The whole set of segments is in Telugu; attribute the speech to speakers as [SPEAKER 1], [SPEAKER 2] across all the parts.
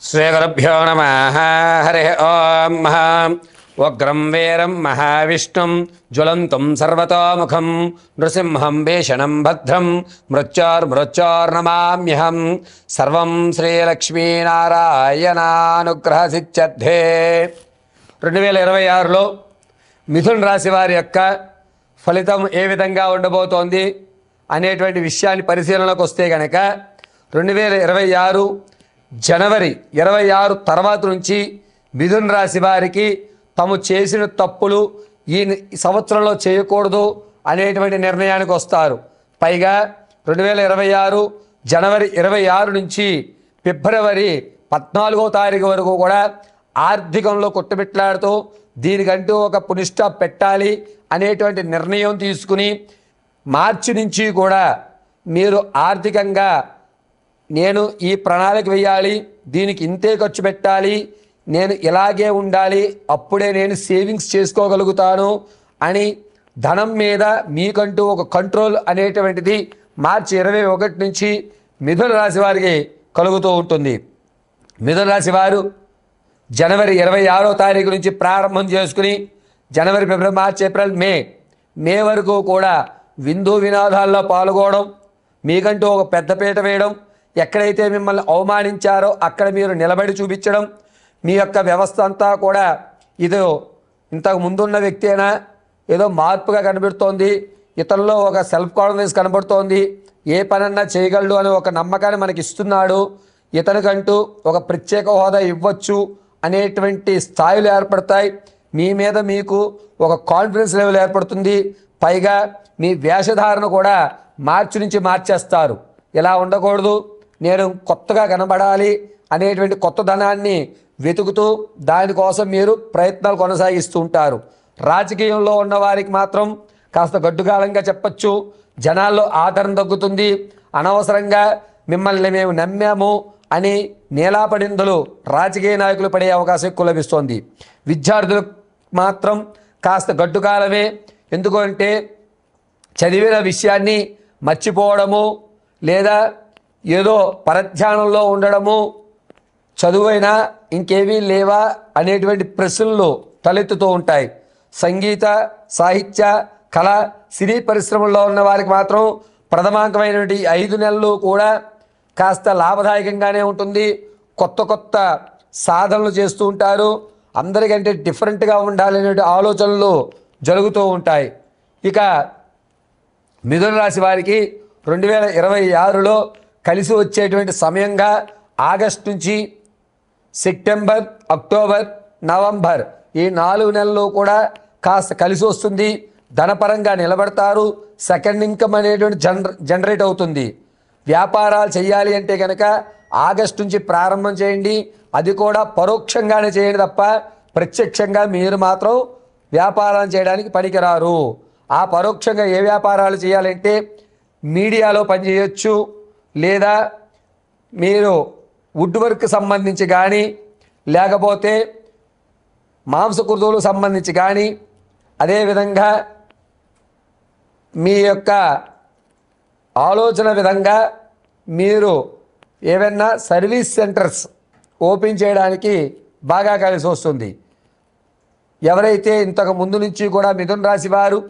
[SPEAKER 1] శ్రీగురుభ్యో నమః. హరి ఓం. ఉగ్రం వీరం మహావిష్ణుం జ్వలంతం సర్వతోముఖం నృసింహం భీషణం భద్రం మృత్యోర్మృత్యోర్నమామ్యహం. సర్వం శ్రీలక్ష్మీనారాయణానుగ్రహసిద్ధ్యర్థే. 2026లో మిథున రాశి వారి యొక్క ఫలితం ఏ విధంగా ఉండబోతోంది అనేటువంటి విషయాన్ని పరిశీలనలోకి వస్తే కనుక 2026 జనవరి 26 తర్వాత నుంచి మిథున రాశి వారికి తాము చేసిన తప్పులు ఈ సంవత్సరంలో చేయకూడదు అనేటువంటి నిర్ణయానికి వస్తారు. పైగా 2026 జనవరి 26 నుంచి ఫిబ్రవరి 14వ తారీఖు వరకు కూడా ఆర్థికంలో కొట్టుమిట్లాడుతూ దీనికంటూ ఒక పునిస్టాప్ పెట్టాలి అనేటువంటి నిర్ణయం తీసుకుని మార్చి నుంచి కూడా మీరు ఆర్థికంగా నేను ఈ ప్రణాళిక వేయాలి, దీనికి ఇంతే ఖర్చు పెట్టాలి, నేను ఇలాగే ఉండాలి, అప్పుడే నేను సేవింగ్స్ చేసుకోగలుగుతాను అని ధనం మీద మీకంటూ ఒక కంట్రోల్ అనేటువంటిది మార్చి 21 నుంచి మిథున రాశి వారికి కలుగుతూ ఉంటుంది. మిథున రాశి వారు జనవరి 26వ తారీఖు నుంచి ప్రారంభం చేసుకుని జనవరి, ఫిబ్రవరి, మార్చి, ఏప్రిల్, మే వరకు కూడా విందు వినోదాల్లో పాల్గొనడం, మీకంటూ ఒక పెద్దపీట వేయడం, ఎక్కడైతే మిమ్మల్ని అవమానించారో అక్కడ మీరు నిలబడి చూపించడం, మీ యొక్క వ్యవస్థ అంతా కూడా ఇదో ఇంతకు ముందున్న వ్యక్తేనా, ఏదో మార్పుగా కనబడుతోంది, ఇతనిలో ఒక సెల్ఫ్ కాన్ఫిడెన్స్ కనబడుతోంది, ఏ పనన్నా చేయగలడు అని ఒక నమ్మకాన్ని మనకి ఇస్తున్నాడు, ఇతనికంటూ ఒక ప్రత్యేక హోదా ఇవ్వచ్చు అనేటువంటి స్థాయిలు ఏర్పడతాయి. మీ మీద మీకు ఒక కాన్ఫిడెన్స్ లెవెల్ ఏర్పడుతుంది. పైగా మీ వేషధారణ కూడా మార్చి నుంచి మార్చేస్తారు. ఇలా ఉండకూడదు, నేను కొత్తగా కనబడాలి అనేటువంటి కొత్త ధనాన్ని వెతుకుతూ దానికోసం మీరు ప్రయత్నాలు కొనసాగిస్తూ ఉంటారు. రాజకీయంలో ఉన్న వారికి మాత్రం కాస్త గడ్డుకాలంగా చెప్పచ్చు, జనాల్లో ఆదరణ తగ్గుతుంది. అనవసరంగా మిమ్మల్ని మేము నమ్మాము అని నేలాపడిందులు రాజకీయ నాయకులు పడే అవకాశం ఎక్కువ లభిస్తోంది. విద్యార్థులకు మాత్రం కాస్త గడ్డుకాలమే. ఎందుకంటే చదివిన విషయాన్ని మర్చిపోవడము, లేదా ఏదో పరధ్యానంలో ఉండడము, చదువైనా ఇంకేమీ లేవా అనేటువంటి ప్రశ్నలు తలెత్తుతూ ఉంటాయి. సంగీత, సాహిత్య, కళ, సినీ పరిశ్రమల్లో ఉన్న వారికి మాత్రం ప్రథమాంకమైనటువంటి 5 నెలలు కూడా కాస్త లాభదాయకంగానే ఉంటుంది. కొత్త కొత్త సాధనలు చేస్తూ ఉంటారు. అందరికంటే డిఫరెంట్గా ఉండాలనే ఆలోచనలు జరుగుతూ ఉంటాయి. ఇక మిథున రాశి వారికి 2026లో కలిసి వచ్చేటువంటి సమయంగా ఆగస్టు నుంచి సెప్టెంబర్, అక్టోబర్, నవంబర్ ఈ 4 నెలలు కూడా కాస్త కలిసి వస్తుంది. ధనపరంగా నిలబడతారు. సెకండ్ ఇన్కమ్ అనేటువంటి జనరేట్ అవుతుంది. వ్యాపారాలు చేయాలి అంటే కనుక ఆగస్టు నుంచి ప్రారంభం చేయండి. అది కూడా పరోక్షంగానే చేయండి తప్ప ప్రత్యక్షంగా మీరు మాత్రం వ్యాపారం చేయడానికి పనికిరారు. ఆ పరోక్షంగా ఏ వ్యాపారాలు చేయాలంటే మీడియాలో పనిచేయచ్చు, లేదా మీరు వుడ్ వర్క్ సంబంధించి కానీ, లేకపోతే మాంసకృతువులకు సంబంధించి కానీ, అదేవిధంగా మీ యొక్క ఆలోచన విధంగా మీరు ఏవైనా సర్వీస్ సెంటర్స్ ఓపెన్ చేయడానికి బాగా కలిసి వస్తుంది. ఎవరైతే ఇంతకు ముందు నుంచి కూడా మిథున రాశి వారు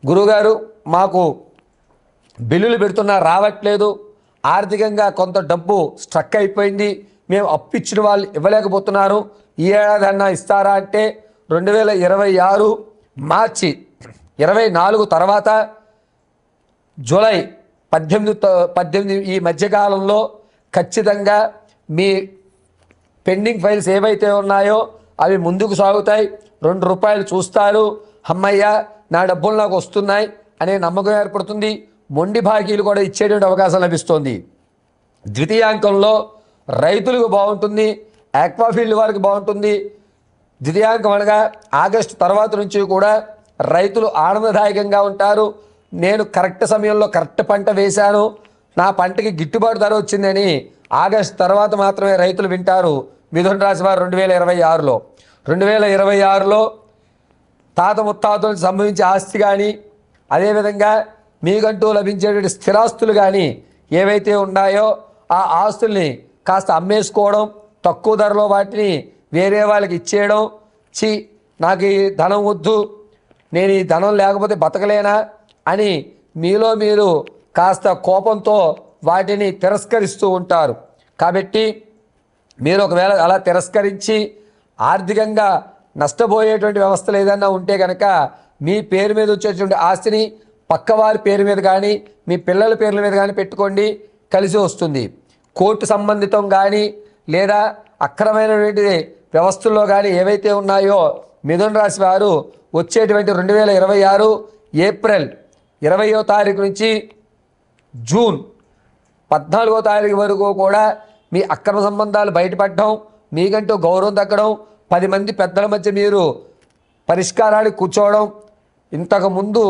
[SPEAKER 1] గురుగారు మాకు బిల్లులు పెడుతున్నా రావట్లేదు, ఆర్థికంగా కొంత డబ్బు స్ట్రక్ అయిపోయింది, మేము అప్పిచ్చిన వాళ్ళు ఇవ్వలేకపోతున్నారు, ఈ ఏడాది అన్నా ఇస్తారా అంటే 2026 మార్చి 24 తర్వాత జూలై 18 ఈ మధ్యకాలంలో ఖచ్చితంగా మీ పెండింగ్ ఫైల్స్ ఏవైతే ఉన్నాయో అవి ముందుకు సాగుతాయి. ₹2 చూస్తారు, అమ్మయ్య నా డబ్బులు నాకు వస్తున్నాయి అనే నమ్మకం ఏర్పడుతుంది. మొండి బాకీలు కూడా ఇచ్చేటువంటి అవకాశం లభిస్తుంది. ద్వితీయాంకంలో రైతులకు బాగుంటుంది, ఆక్వాఫీల్డ్ వారికి బాగుంటుంది. ద్వితీయాంకం అనగా ఆగస్టు తర్వాత నుంచి కూడా రైతులు ఆనందదాయకంగా ఉంటారు. నేను కరెక్ట్ సమయంలో కరెక్ట్ పంట వేశాను, నా పంటకి గిట్టుబాటు ధర వచ్చిందని ఆగస్టు తర్వాత మాత్రమే రైతులు వింటారు. మిథున రాశి వారు 2026లో తాత ముత్తాతలకు సంబంధించి ఆస్తి కానీ, అదేవిధంగా మీకంటూ లభించేటువంటి స్థిరాస్తులు కానీ ఏవైతే ఉన్నాయో ఆ ఆస్తుల్ని కాస్త అమ్మేసుకోవడం, తక్కువ ధరలో వాటిని వేరే వాళ్ళకి ఇచ్చేయడం, నాకు ఈ ధనం వద్దు, నేను ఈ ధనం లేకపోతే బతకలేనా అని మీలో మీరు కాస్త కోపంతో వాటిని తిరస్కరిస్తూ ఉంటారు. కాబట్టి మీరు ఒకవేళ అలా తిరస్కరించి ఆర్థికంగా నష్టపోయేటువంటి వ్యవస్థలు ఏదన్నా ఉంటే కనుక మీ పేరు మీద వచ్చేటువంటి ఆస్తిని పక్కవారి పేరు మీద కానీ మీ పిల్లల పేర్ల మీద కానీ పెట్టుకోండి, కలిసి వస్తుంది. కోర్టు సంబంధితం కానీ లేదా అక్రమైనటువంటి వ్యవస్థల్లో కానీ ఏవైతే ఉన్నాయో మిథున రాశి వారు వచ్చేటువంటి 2026 ఏప్రిల్ 20వ తారీఖు నుంచి జూన్ 14వ తారీఖు వరకు కూడా మీ అక్రమ సంబంధాలు బయటపడడం, మీకంటూ గౌరవం దక్కడం, 10 మంది పెద్దల మధ్య మీరు పరిష్కారానికి కూర్చోవడం, ఇంతకుముందు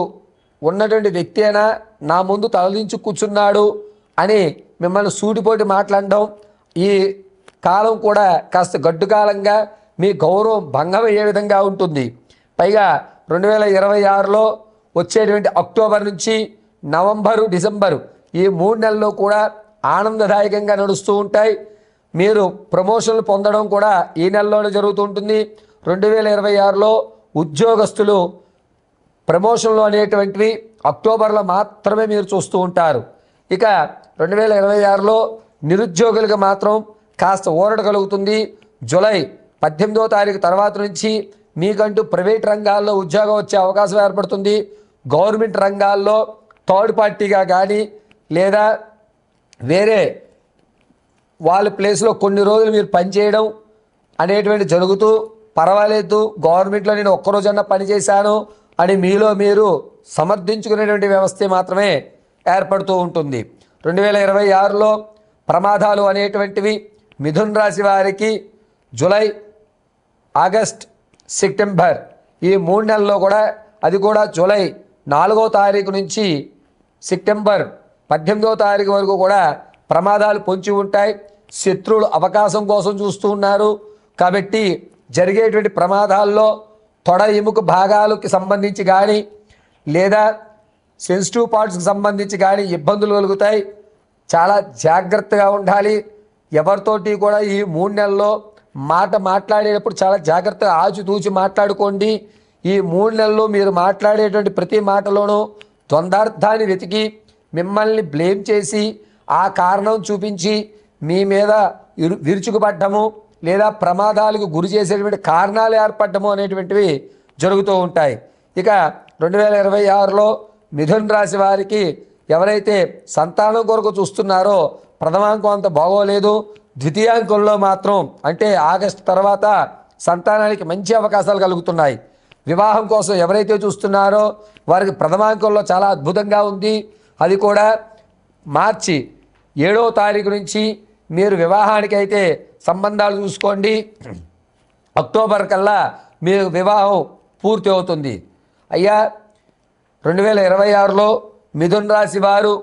[SPEAKER 1] ఉన్నటువంటి వ్యక్తి అయినా నా ముందు తలదించి కూర్చున్నాడు అని మిమ్మల్ని సూటిపోటి మాట్లాడడం, ఈ కాలం కూడా కాస్త గడ్డు కాలంగా మీ గౌరవం భంగం అయ్యే విధంగా ఉంటుంది. పైగా 2026లో వచ్చేటువంటి అక్టోబర్ నుంచి నవంబరు, డిసెంబరు ఈ 3 నెలల్లో కూడా ఆనందదాయకంగా నడుస్తూ ఉంటాయి. మీరు ప్రమోషన్లు పొందడం కూడా ఈ నెలలోనే జరుగుతూ ఉంటుంది. 2026లో ఉద్యోగస్తులు ప్రమోషన్లు అనేటువంటివి అక్టోబర్లో మాత్రమే మీరు చూస్తూ ఉంటారు. ఇక 2026లో నిరుద్యోగులకు మాత్రం కాస్త ఊరట కలుగుతుంది. జూలై 18వ తారీఖు తర్వాత నుంచి మీకంటూ ప్రైవేట్ రంగాల్లో ఉద్యోగం వచ్చే అవకాశం ఏర్పడుతుంది. గవర్నమెంట్ రంగాల్లో థర్డ్ పార్టీగా కానీ లేదా వేరే వాళ్ళ ప్లేస్లో కొన్ని రోజులు మీరు పనిచేయడం అనేటువంటి జరుగుతూ, పర్వాలేదు గవర్నమెంట్లో నేను ఒక్కరోజన్నా పనిచేశాను అని మీలో మీరు సమర్థించుకునేటువంటి వ్యవస్థ మాత్రమే ఏర్పడుతూ ఉంటుంది. 2026లో ప్రమాదాలు అనేటువంటివి మిథున రాశి వారికి జూలై, ఆగస్ట్, సెప్టెంబర్ ఈ 3 నెలల్లో కూడా, అది కూడా జూలై 4వ తారీఖు నుంచి సెప్టెంబర్ 18వ తారీఖు వరకు కూడా ప్రమాదాలు పొంచి ఉంటాయి. శత్రువులు అవకాశం కోసం చూస్తూ ఉన్నారు. కాబట్టి జరిగేటువంటి ప్రమాదాల్లో తొడ ఎముక భాగాలకు సంబంధించి కానీ లేదా సెన్సిటివ్ పార్ట్స్కి సంబంధించి కానీ ఇబ్బందులు కలుగుతాయి. చాలా జాగ్రత్తగా ఉండాలి. ఎవరితోటి కూడా ఈ 3 నెలల్లో మాట్లాడేటప్పుడు చాలా జాగ్రత్తగా ఆచితూచి మాట్లాడుకోండి. ఈ 3 నెలల్లో మీరు మాట్లాడేటువంటి ప్రతి మాటలోనూ ద్వందార్థాన్ని వెతికి మిమ్మల్ని బ్లేమ్ చేసి ఆ కారణం చూపించి మీ మీద విరుచుకుపడ్డము లేదా ప్రమాదాలకు గురి చేసేటువంటి కారణాలు ఏర్పడము అనేటువంటివి జరుగుతూ ఉంటాయి. ఇక 2026లో మిథున రాశి వారికి ఎవరైతే సంతానం కొరకు చూస్తున్నారో ప్రథమాంకం అంత బాగోలేదు. ద్వితీయాంకంలో మాత్రం అంటే ఆగస్టు తర్వాత సంతానానికి మంచి అవకాశాలు కలుగుతున్నాయి. వివాహం కోసం ఎవరైతే చూస్తున్నారో వారికి ప్రథమాంకంలో చాలా అద్భుతంగా ఉంది. అది కూడా మార్చి 7వ తారీఖు నుంచి మీరు వివాహానికి అయితే సంబంధాలు చూసుకోండి. అక్టోబర్ కల్లా మీరు వివాహం పూర్తి అవుతుంది. అయ్యా 2026లో మిథున రాశి వారు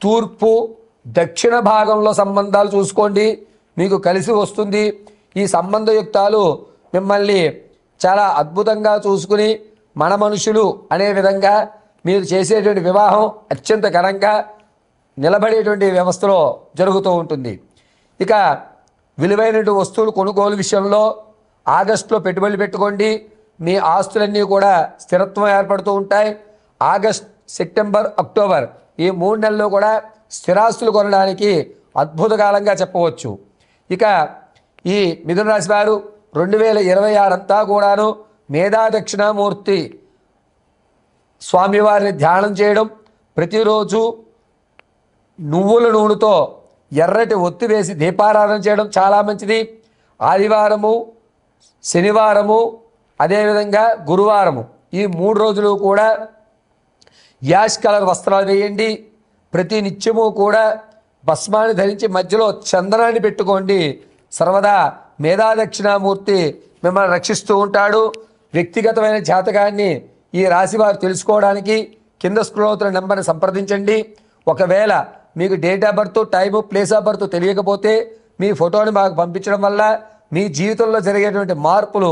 [SPEAKER 1] తూర్పు, దక్షిణ భాగంలో సంబంధాలు చూసుకోండి, మీకు కలిసి వస్తుంది. ఈ సంబంధయుక్తాలు మిమ్మల్ని చాలా అద్భుతంగా చూసుకుని మన మనుషులు అనే విధంగా మీరు చేసేటువంటి వివాహం అత్యంత ఘనంగా నిలబడేటువంటి వ్యవస్థలో జరుగుతూ ఉంటుంది. ఇక విలువైనటువంటి వస్తువులు కొనుగోలు విషయంలో ఆగస్టులో పెట్టుబడులు పెట్టుకోండి. మీ ఆస్తులన్నీ కూడా స్థిరత్వం ఏర్పడుతూ ఉంటాయి. ఆగస్ట్, సెప్టెంబర్, అక్టోబర్ ఈ 3 నెలల్లో కూడా స్థిరాస్తులు కొనడానికి అద్భుత కాలంగా చెప్పవచ్చు. ఇక ఈ మిథున రాశి వారు 2026 అంతా కూడాను మేధా దక్షిణామూర్తి స్వామివారిని ధ్యానం చేయడం, ప్రతిరోజు నువ్వుల నూనెతో ఎర్రటి ఒత్తి వేసి దీపారాధన చేయడం చాలా మంచిది. ఆదివారము, శనివారము, అదేవిధంగా గురువారము ఈ 3 రోజులు కూడా యాష్ కలర్ వస్త్రాలు వేయండి. ప్రతి నిత్యము కూడా భస్మాన్ని ధరించి మధ్యలో చందనాన్ని పెట్టుకోండి. సర్వదా మేధా దక్షిణామూర్తి మిమ్మల్ని రక్షిస్తూ ఉంటాడు. వ్యక్తిగతమైన జాతకాన్ని ఈ రాశివారు తెలుసుకోవడానికి కింద స్క్రోల్ అవుతున్న నెంబర్ని సంప్రదించండి. ఒకవేళ మీకు date of birth, time, place of birth తెలియకపోతే మీ ఫోటోని మాకు పంపించడం వల్ల మీ జీవితంలో జరిగేటువంటి మార్పులు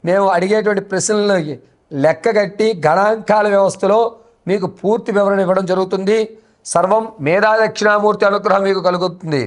[SPEAKER 1] మేము అడిగేటువంటి ప్రశ్నలను లెక్కగట్టి గణాంకాల వ్యవస్థలో మీకు పూర్తి వివరణ ఇవ్వడం జరుగుతుంది. సర్వం మేధా దక్షిణామూర్తి అనుగ్రహం మీకు కలుగుతుంది.